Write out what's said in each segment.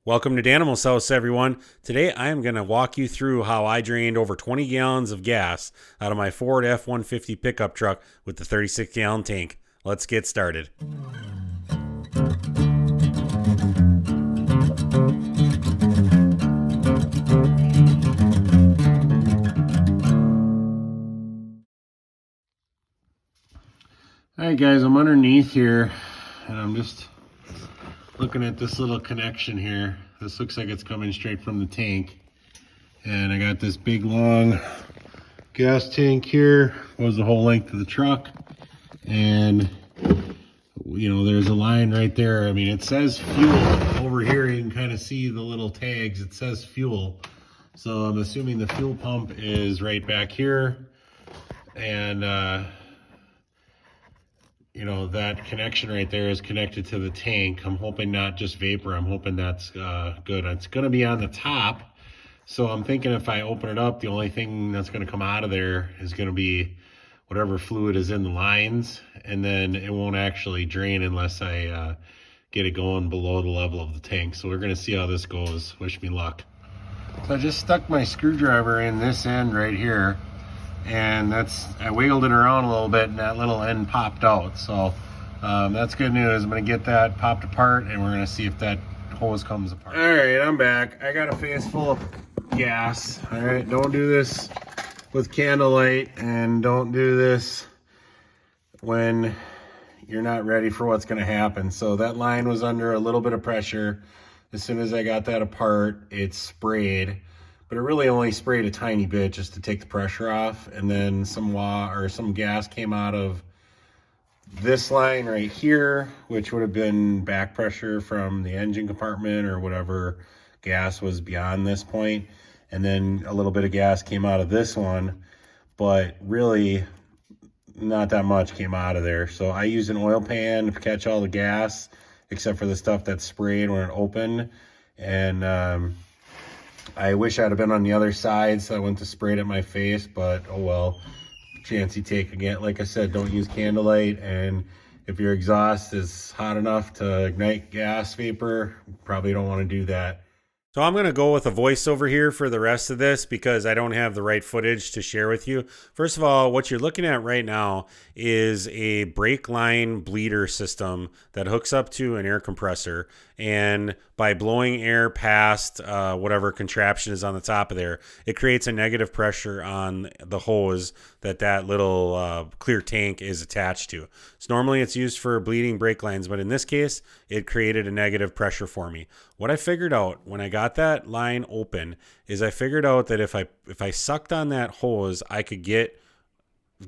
Welcome to Danimal's House, everyone. Today I am going to walk you through how I drained over 20 gallons of gas out of my Ford F-150 pickup truck with the 36-gallon tank. Let's get started. Alright guys, I'm underneath here and I'm just looking at this little connection here. This looks like it's coming straight from the tank. And I got this big long gas tank here. Goes the whole length of the truck. And you know, there's a line right there. I mean, it says fuel over here. You can kind of see the little tags. It says fuel. So I'm assuming the fuel pump is right back here. And you know, that connection right there is connected to the tank. I'm hoping not just vapor. I'm hoping that's good. It's going to be on the top. So I'm thinking if I open it up, the only thing that's going to come out of there is going to be whatever fluid is in the lines. And then it won't actually drain unless I get it going below the level of the tank. So we're going to see how this goes. Wish me luck. So I just stuck my screwdriver in this end right here. And I wiggled it around a little bit and that little end popped out. So that's good news. I'm going to get that popped apart and we're going to see if that hose comes apart. All right, I'm back. I got a face full of gas. All right, don't do this with candlelight and don't do this when you're not ready for what's going to happen. So that line was under a little bit of pressure. As soon as I got that apart, it sprayed. But it really only sprayed a tiny bit just to take the pressure off. And then some gas came out of this line right here, which would have been back pressure from the engine compartment or whatever gas was beyond this point. And then a little bit of gas came out of this one, but really not that much came out of there. So I used an oil pan to catch all the gas, except for the stuff that sprayed when it opened. And I wish I'd have been on the other side, so I went to spray it at my face, but oh well. Chance you take again. Like I said, don't use candlelight, and if your exhaust is hot enough to ignite gas vapor, probably don't want to do that. So I'm going to go with a voiceover here for the rest of this because I don't have the right footage to share with you. First of all, what you're looking at right now is a brake line bleeder system that hooks up to an air compressor. And by blowing air past whatever contraption is on the top of there, it creates a negative pressure on the hose that little clear tank is attached to. So normally it's used for bleeding brake lines, but in this case, it created a negative pressure for me. What I figured out when I got that line open is I figured out that if I sucked on that hose, I could get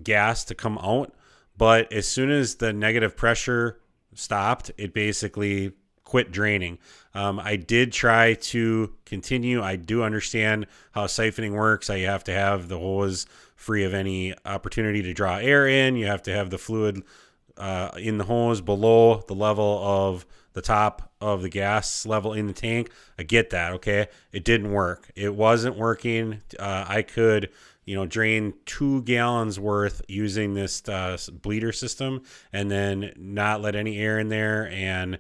gas to come out. But as soon as the negative pressure stopped, it basically quit draining. I did try to continue. I do understand how siphoning works. You have to have the hose free of any opportunity to draw air in. You have to have the fluid in the hose below the level of the top of the gas level in the tank. I get that, okay? It didn't work. It wasn't working. I could drain 2 gallons worth using this bleeder system and then not let any air in there, and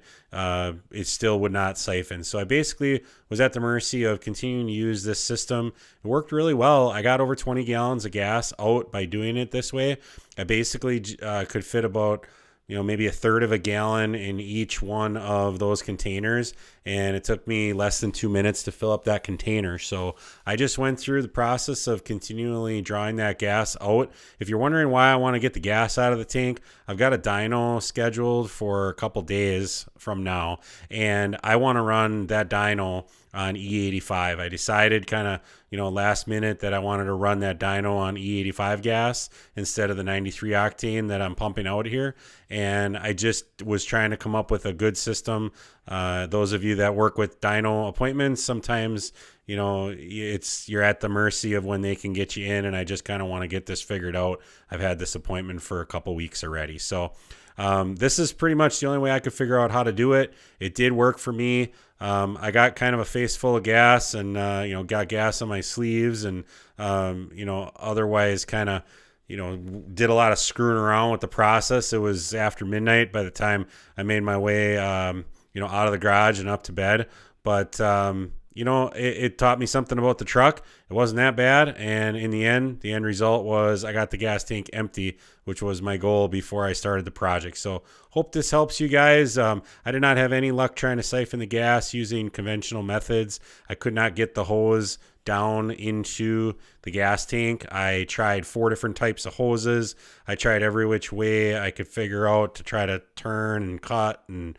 it still would not siphon. So I basically was at the mercy of continuing to use this system. It worked really well. I got over 20 gallons of gas out by doing it this way. I basically could fit about maybe a third of a gallon in each one of those containers. And it took me less than 2 minutes to fill up that container. So I just went through the process of continually drawing that gas out. If you're wondering why I want to get the gas out of the tank, I've got a dyno scheduled for a couple days from now. And I want to run that dyno on E85. I decided kind of, last minute that I wanted to run that dyno on E85 gas instead of the 93 octane that I'm pumping out here. And I just was trying to come up with a good system. Those of you that work with dyno appointments, sometimes, you're at the mercy of when they can get you in. And I just kind of want to get this figured out. I've had this appointment for a couple weeks already. So this is pretty much the only way I could figure out how to do it. It did work for me. I got kind of a face full of gas and, got gas on my sleeves and, otherwise kind of, did a lot of screwing around with the process. It was after midnight by the time I made my way, out of the garage and up to bed. But it taught me something about the truck. It wasn't that bad, and in the end result was I got the gas tank empty, which was my goal before I started the project. So hope this helps you guys. I did not have any luck trying to siphon the gas using conventional methods. I could not get the hose down into the gas tank. I tried 4 different types of hoses. I tried every which way I could figure out to try to turn and cut and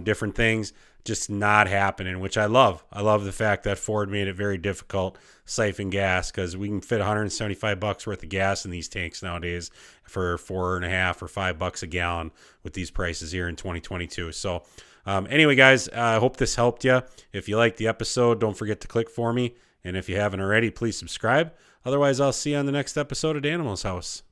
different things. Just not happening, which I love. I love the fact that Ford made it very difficult to siphon gas, because we can fit $175 worth of gas in these tanks nowadays for $4.50 or $5 a gallon with these prices here in 2022. So anyway, guys, I hope this helped you. If you liked the episode, don't forget to click for me. And if you haven't already, please subscribe. Otherwise, I'll see you on the next episode of Danimal's House.